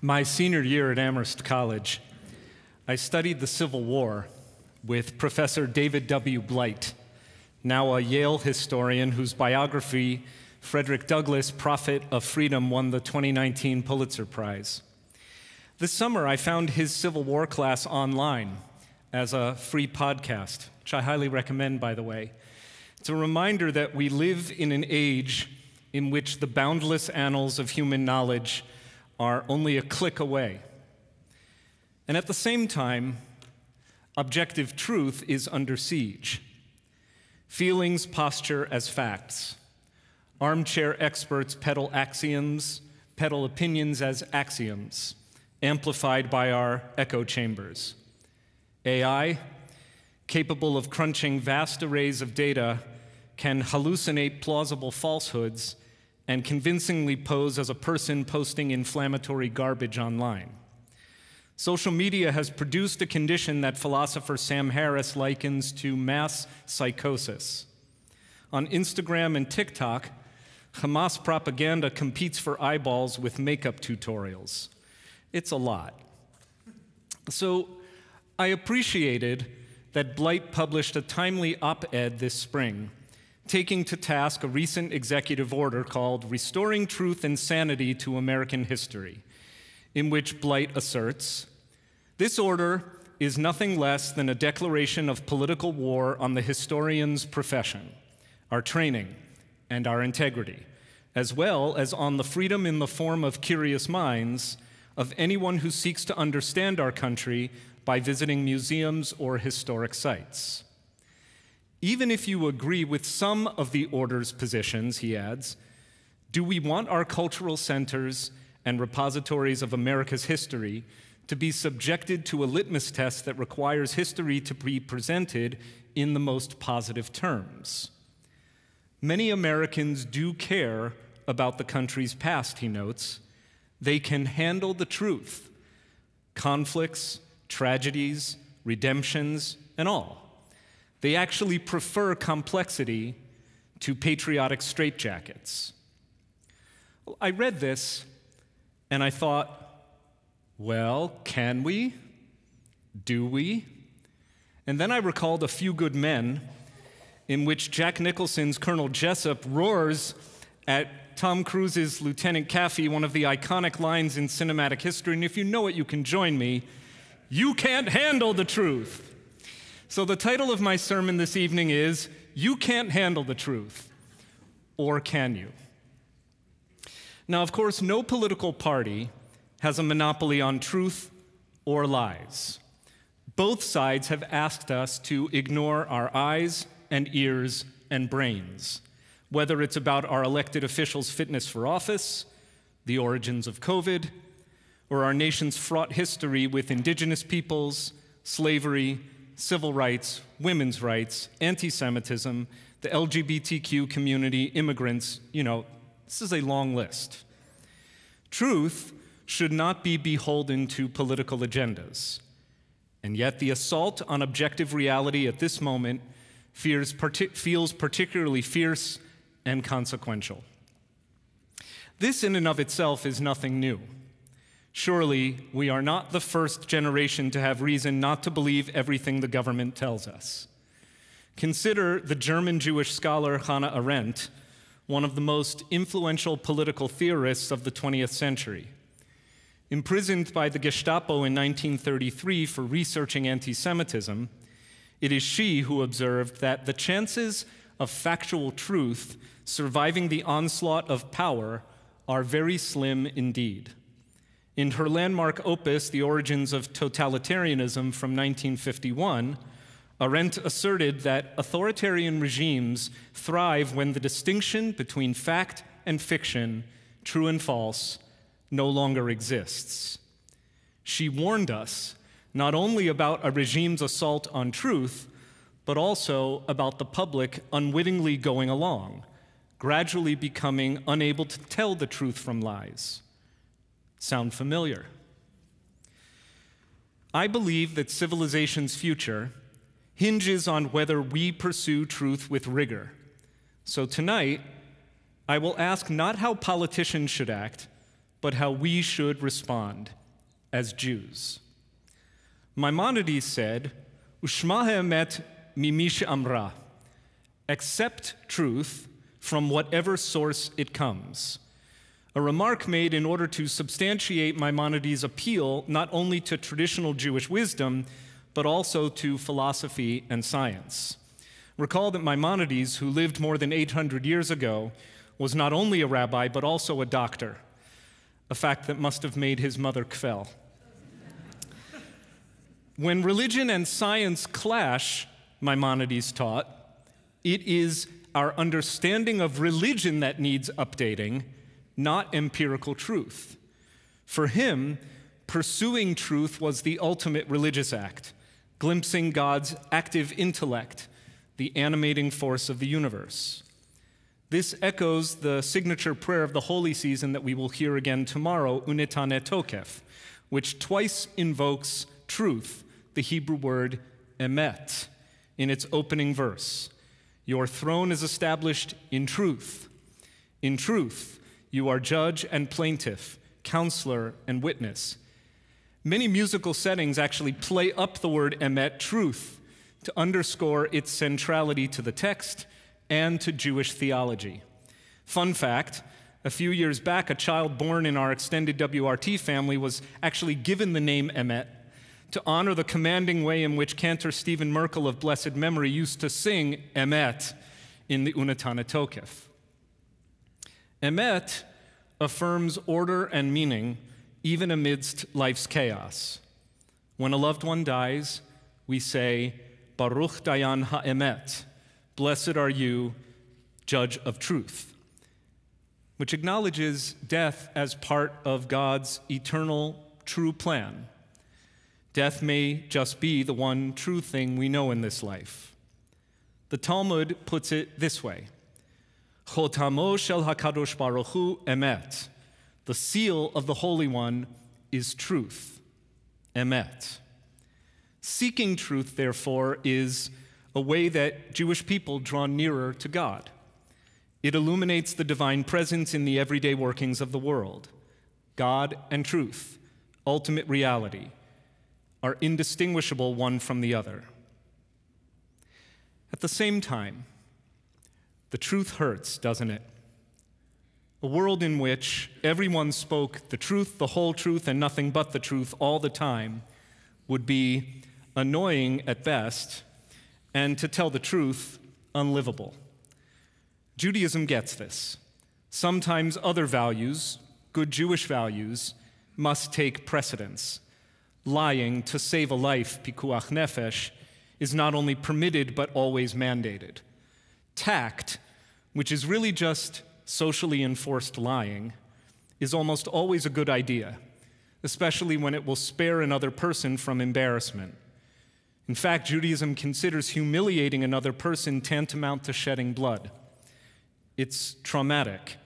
My senior year at Amherst College, I studied the Civil War with Professor David W. Blight, now a Yale historian whose biography, Frederick Douglass, Prophet of Freedom, won the 2019 Pulitzer Prize. This summer, I found his Civil War class online as a free podcast, which I highly recommend, by the way. It's a reminder that we live in an age in which the boundless annals of human knowledge are only a click away. And at the same time, objective truth is under siege. Feelings posture as facts. Armchair experts peddle axioms, peddle opinions as axioms, amplified by our echo chambers. AI, capable of crunching vast arrays of data, can hallucinate plausible falsehoods and convincingly pose as a person posting inflammatory garbage online. Social media has produced a condition that philosopher Sam Harris likens to mass psychosis. On Instagram and TikTok, Hamas propaganda competes for eyeballs with makeup tutorials. It's a lot. So I appreciated that Blight published a timely op-ed this spring, taking to task a recent executive order called Restoring Truth and Sanity to American History, in which Blight asserts, this order is nothing less than a declaration of political war on the historian's profession, our training, and our integrity, as well as on the freedom in the form of curious minds of anyone who seeks to understand our country by visiting museums or historic sites. Even if you agree with some of the order's positions, he adds, do we want our cultural centers and repositories of America's history to be subjected to a litmus test that requires history to be presented in the most positive terms? Many Americans do care about the country's past, he notes. They can handle the truth, conflicts, tragedies, redemptions, and all. They actually prefer complexity to patriotic straitjackets. Well, I read this and I thought, well, can we? Do we? And then I recalled A Few Good Men, in which Jack Nicholson's Colonel Jessup roars at Tom Cruise's Lieutenant Kaffee, one of the iconic lines in cinematic history, and if you know it, you can join me, you can't handle the truth. So the title of my sermon this evening is, You Can't Handle the Truth, or Can You? Now, of course, no political party has a monopoly on truth or lies. Both sides have asked us to ignore our eyes and ears and brains, whether it's about our elected officials' fitness for office, the origins of COVID, or our nation's fraught history with indigenous peoples, slavery, civil rights, women's rights, anti-Semitism, the LGBTQ community, immigrants, this is a long list. Truth should not be beholden to political agendas. And yet the assault on objective reality at this moment feels particularly fierce and consequential. This in and of itself is nothing new. Surely, we are not the first generation to have reason not to believe everything the government tells us. Consider the German Jewish scholar Hannah Arendt, one of the most influential political theorists of the 20th century. Imprisoned by the Gestapo in 1933 for researching anti-Semitism, it is she who observed that the chances of factual truth surviving the onslaught of power are very slim indeed. In her landmark opus, The Origins of Totalitarianism from 1951, Arendt asserted that authoritarian regimes thrive when the distinction between fact and fiction, true and false, no longer exists. She warned us not only about a regime's assault on truth, but also about the public unwittingly going along, gradually becoming unable to tell the truth from lies. Sound familiar? I believe that civilization's future hinges on whether we pursue truth with rigor. So tonight, I will ask not how politicians should act, but how we should respond as Jews. Maimonides said, Ushma ha'emet mimi she'amra, accept truth from whatever source it comes. A remark made in order to substantiate Maimonides' appeal not only to traditional Jewish wisdom, but also to philosophy and science. Recall that Maimonides, who lived more than 800 years ago, was not only a rabbi, but also a doctor, a fact that must have made his mother kvel. When religion and science clash, Maimonides taught, it is our understanding of religion that needs updating, not empirical truth. For him, pursuing truth was the ultimate religious act, glimpsing God's active intellect, the animating force of the universe. This echoes the signature prayer of the holy season that we will hear again tomorrow, Unetane Tokef, which twice invokes truth, the Hebrew word emet, in its opening verse. Your throne is established in truth. In truth, you are judge and plaintiff, counselor and witness. Many musical settings actually play up the word emet, truth, to underscore its centrality to the text and to Jewish theology. Fun fact, a few years back, a child born in our extended WRT family was actually given the name Emet to honor the commanding way in which Cantor Stephen Merkel of blessed memory used to sing Emet in the Unetane Tokef. Emet affirms order and meaning even amidst life's chaos. When a loved one dies, we say, Baruch Dayan HaEmet, blessed are you, judge of truth, which acknowledges death as part of God's eternal true plan. Death may just be the one true thing we know in this life. The Talmud puts it this way, Chotamo shel HaKadosh Baruch Hu emet. The seal of the Holy One is truth, emet. Seeking truth, therefore, is a way that Jewish people draw nearer to God. It illuminates the divine presence in the everyday workings of the world. God and truth, ultimate reality, are indistinguishable one from the other. At the same time, the truth hurts, doesn't it? A world in which everyone spoke the truth, the whole truth, and nothing but the truth all the time would be annoying at best, and to tell the truth, unlivable. Judaism gets this. Sometimes other values, good Jewish values, must take precedence. Lying to save a life, pikuach nefesh, is not only permitted but always mandated. Tact, which is really just socially enforced lying, is almost always a good idea, especially when it will spare another person from embarrassment. In fact, Judaism considers humiliating another person tantamount to shedding blood. It's traumatic,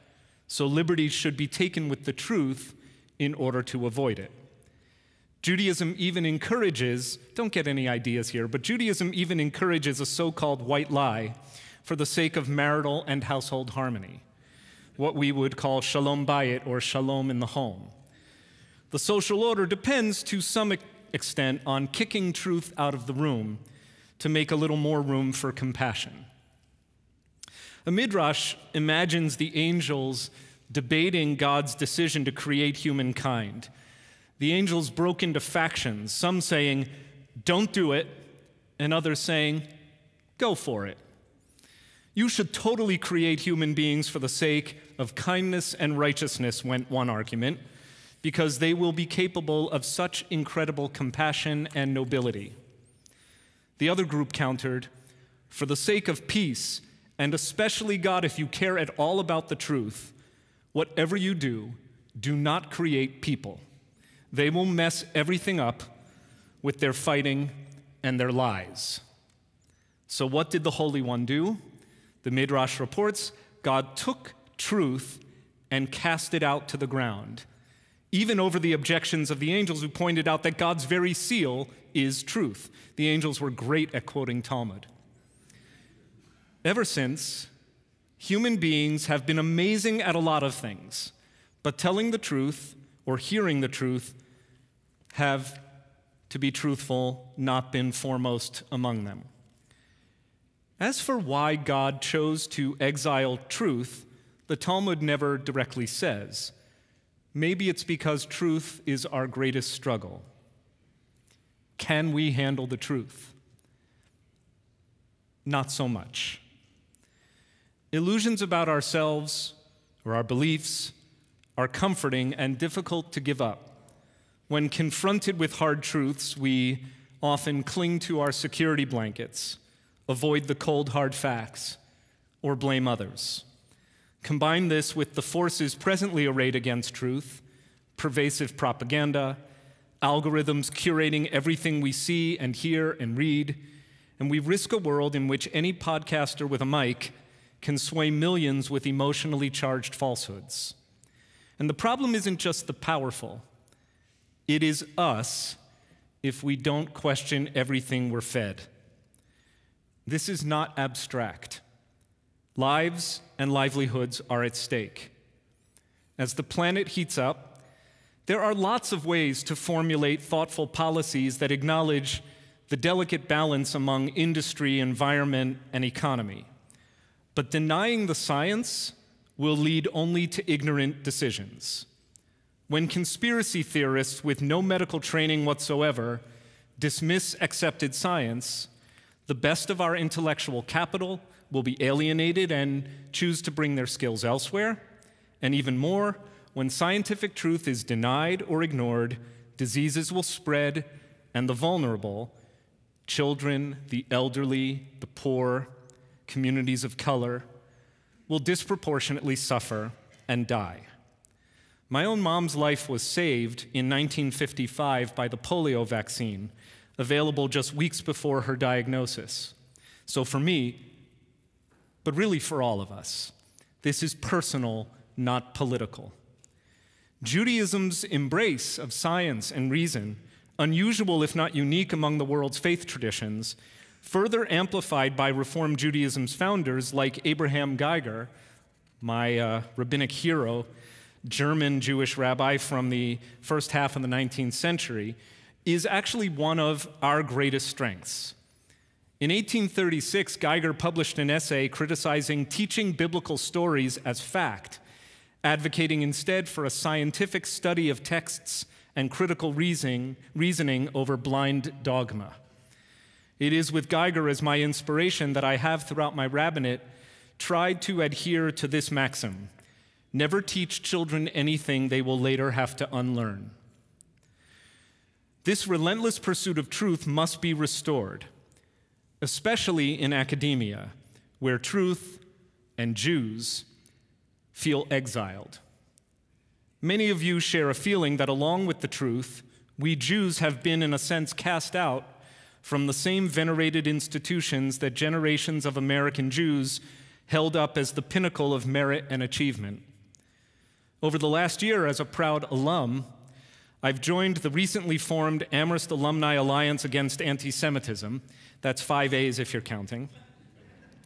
so liberties should be taken with the truth in order to avoid it. Judaism even encourages, don't get any ideas here, but Judaism even encourages a so-called white lie for the sake of marital and household harmony, what we would call shalom bayit, or shalom in the home. The social order depends to some extent on kicking truth out of the room to make a little more room for compassion. A midrash imagines the angels debating God's decision to create humankind. The angels broke into factions, some saying, "Don't do it," and others saying, "Go for it." You should totally create human beings for the sake of kindness and righteousness, went one argument, because they will be capable of such incredible compassion and nobility. The other group countered, for the sake of peace, and especially, God, if you care at all about the truth, whatever you do, do not create people. They will mess everything up with their fighting and their lies. So what did the Holy One do? The Midrash reports, God took truth and cast it out to the ground, even over the objections of the angels who pointed out that God's very seal is truth. The angels were great at quoting Talmud. Ever since, human beings have been amazing at a lot of things, But telling the truth or hearing the truth have, to be truthful, not been foremost among them. As for why God chose to exile truth, the Talmud never directly says. Maybe it's because truth is our greatest struggle. Can we handle the truth? Not so much. Illusions about ourselves or our beliefs are comforting and difficult to give up. When confronted with hard truths, we often cling to our security blankets, avoid the cold, hard facts, or blame others. Combine this with the forces presently arrayed against truth, pervasive propaganda, algorithms curating everything we see and hear and read, and we risk a world in which any podcaster with a mic can sway millions with emotionally charged falsehoods. And the problem isn't just the powerful. It is us if we don't question everything we're fed. This is not abstract. Lives and livelihoods are at stake. As the planet heats up, there are lots of ways to formulate thoughtful policies that acknowledge the delicate balance among industry, environment, and economy. But denying the science will lead only to ignorant decisions. When conspiracy theorists with no medical training whatsoever dismiss accepted science, the best of our intellectual capital will be alienated and choose to bring their skills elsewhere. And even more, when scientific truth is denied or ignored, diseases will spread, and the vulnerable, children, the elderly, the poor, communities of color, will disproportionately suffer and die. My own mom's life was saved in 1955 by the polio vaccine, available just weeks before her diagnosis. So for me, but really for all of us, this is personal, not political. Judaism's embrace of science and reason, unusual if not unique among the world's faith traditions, further amplified by Reform Judaism's founders like Abraham Geiger, my rabbinic hero, German Jewish rabbi from the first half of the 19th century, is actually one of our greatest strengths. In 1836, Geiger published an essay criticizing teaching biblical stories as fact, advocating instead for a scientific study of texts and critical reasoning over blind dogma. It is with Geiger as my inspiration that I have, throughout my rabbinate, tried to adhere to this maxim: never teach children anything they will later have to unlearn. This relentless pursuit of truth must be restored, especially in academia, where truth and Jews feel exiled. Many of you share a feeling that along with the truth, we Jews have been, in a sense, cast out from the same venerated institutions that generations of American Jews held up as the pinnacle of merit and achievement. Over the last year, as a proud alum, I've joined the recently formed Amherst Alumni Alliance Against Anti-Semitism. That's 5 A's if you're counting.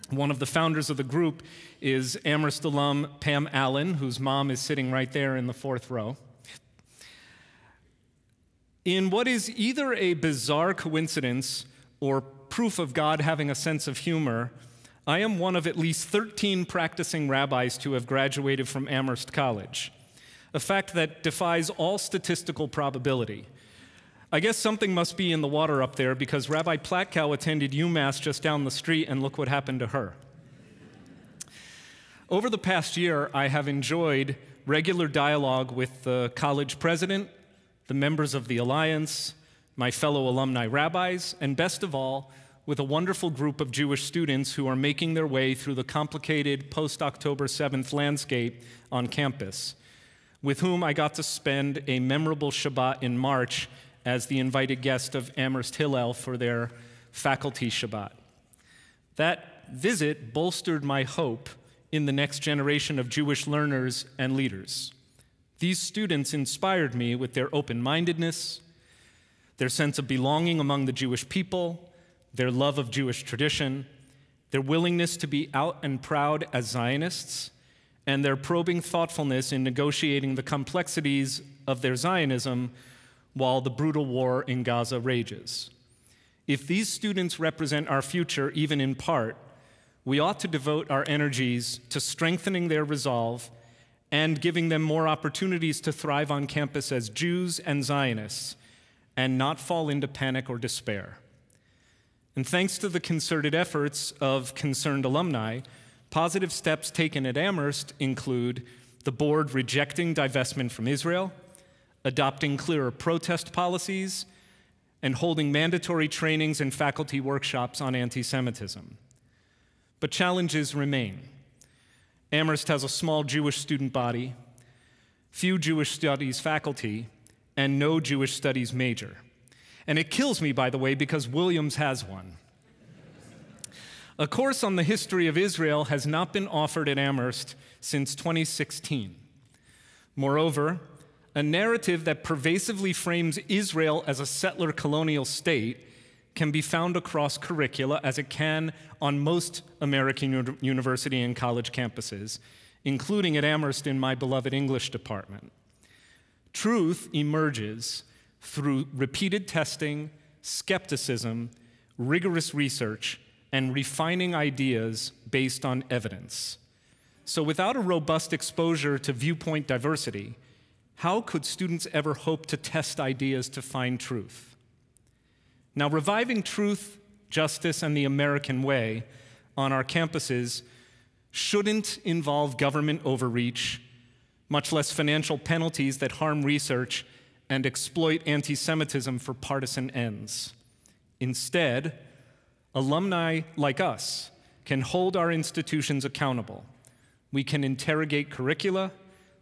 One of the founders of the group is Amherst alum Pam Allen, whose mom is sitting right there in the 4th row. In what is either a bizarre coincidence or proof of God having a sense of humor, I am one of at least 13 practicing rabbis to have graduated from Amherst College, a fact that defies all statistical probability. I guess something must be in the water up there, because Rabbi Platkow attended UMass just down the street, and look what happened to her. Over the past year, I have enjoyed regular dialogue with the college president, the members of the Alliance, my fellow alumni rabbis, and best of all, with a wonderful group of Jewish students who are making their way through the complicated post-October 7th landscape on campus, with whom I got to spend a memorable Shabbat in March as the invited guest of Amherst Hillel for their faculty Shabbat. That visit bolstered my hope in the next generation of Jewish learners and leaders. These students inspired me with their open-mindedness, their sense of belonging among the Jewish people, their love of Jewish tradition, their willingness to be out and proud as Zionists, and their probing thoughtfulness in negotiating the complexities of their Zionism while the brutal war in Gaza rages. If these students represent our future, even in part, we ought to devote our energies to strengthening their resolve and giving them more opportunities to thrive on campus as Jews and Zionists, and not fall into panic or despair. And thanks to the concerted efforts of concerned alumni, positive steps taken at Amherst include the board rejecting divestment from Israel, adopting clearer protest policies, and holding mandatory trainings and faculty workshops on anti-Semitism. But challenges remain. Amherst has a small Jewish student body, few Jewish studies faculty, and no Jewish studies major. And it kills me, by the way, because Williams has one. A course on the history of Israel has not been offered at Amherst since 2016. Moreover, a narrative that pervasively frames Israel as a settler colonial state can be found across curricula, as it can on most American university and college campuses, including at Amherst in my beloved English department. Truth emerges through repeated testing, skepticism, rigorous research, and refining ideas based on evidence. So without a robust exposure to viewpoint diversity, how could students ever hope to test ideas to find truth? Now, reviving truth, justice, and the American way on our campuses shouldn't involve government overreach, much less financial penalties that harm research and exploit anti-Semitism for partisan ends. Instead, alumni like us can hold our institutions accountable. We can interrogate curricula,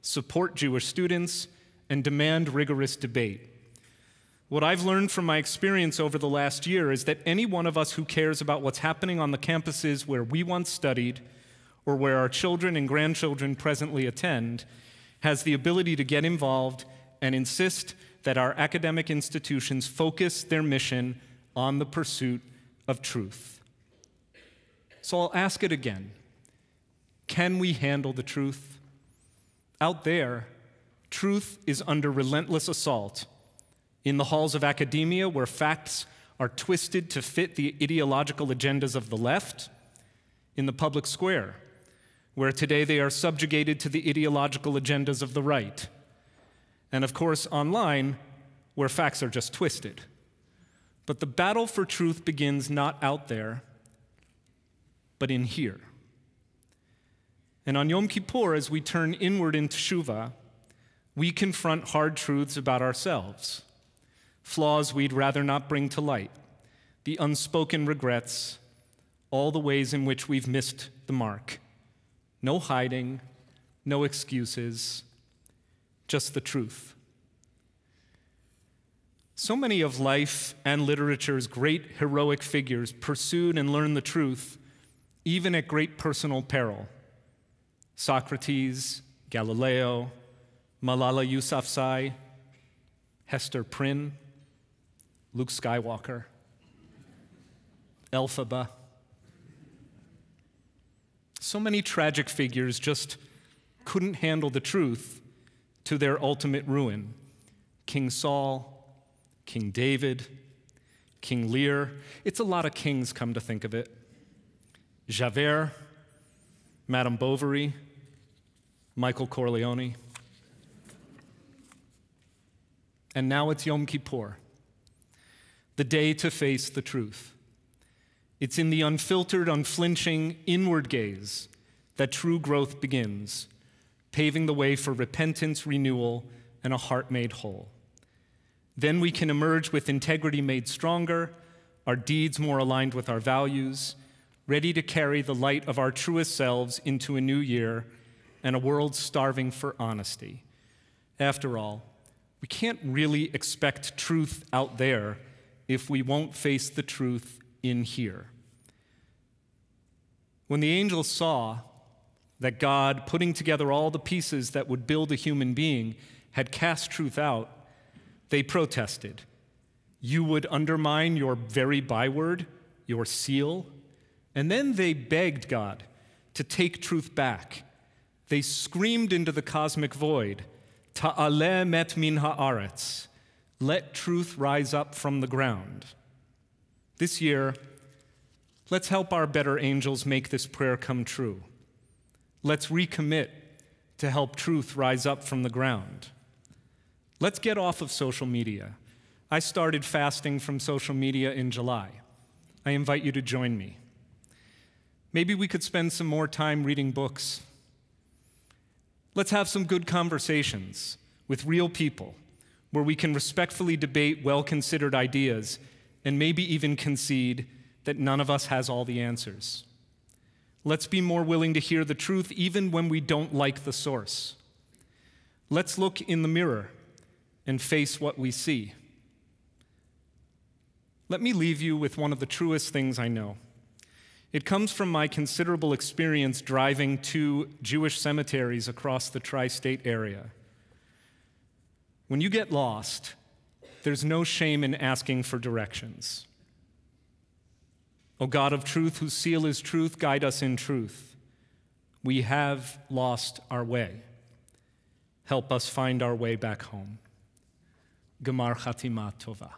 support Jewish students, and demand rigorous debate. What I've learned from my experience over the last year is that any one of us who cares about what's happening on the campuses where we once studied or where our children and grandchildren presently attend has the ability to get involved and insist that our academic institutions focus their mission on the pursuit of truth. So I'll ask it again. Can we handle the truth? Out there, truth is under relentless assault. In the halls of academia, where facts are twisted to fit the ideological agendas of the left. In the public square, where today they are subjugated to the ideological agendas of the right. And of course, online, where facts are just twisted. But the battle for truth begins not out there, but in here. And on Yom Kippur, as we turn inward in Teshuvah, we confront hard truths about ourselves, flaws we'd rather not bring to light, the unspoken regrets, all the ways in which we've missed the mark. No hiding, no excuses, just the truth. So many of life and literature's great heroic figures pursued and learned the truth, even at great personal peril. Socrates, Galileo, Malala Yousafzai, Hester Prynne, Luke Skywalker, Elphaba. So many tragic figures just couldn't handle the truth to their ultimate ruin. King Saul, King David, King Lear. It's a lot of kings, come to think of it. Javert, Madame Bovary, Michael Corleone. And now it's Yom Kippur, the day to face the truth. It's in the unfiltered, unflinching, inward gaze that true growth begins, paving the way for repentance, renewal, and a heart made whole. Then we can emerge with integrity made stronger, our deeds more aligned with our values, ready to carry the light of our truest selves into a new year and a world starving for honesty. After all, we can't really expect truth out there if we won't face the truth in here. When the angels saw that God, putting together all the pieces that would build a human being, had cast truth out, they protested. You would undermine your very byword, your seal? And then they begged God to take truth back. They screamed into the cosmic void, Ta'aleh met min ha'aretz, let truth rise up from the ground. This year, let's help our better angels make this prayer come true. Let's recommit to help truth rise up from the ground. Let's get off of social media. I started fasting from social media in July. I invite you to join me. Maybe we could spend some more time reading books. Let's have some good conversations with real people where we can respectfully debate well-considered ideas and maybe even concede that none of us has all the answers. Let's be more willing to hear the truth even when we don't like the source. Let's look in the mirror and face what we see. Let me leave you with one of the truest things I know. It comes from my considerable experience driving to Jewish cemeteries across the tri-state area. When you get lost, there's no shame in asking for directions. O God of truth, whose seal is truth, guide us in truth. We have lost our way. Help us find our way back home. Gemar Chatima Tova.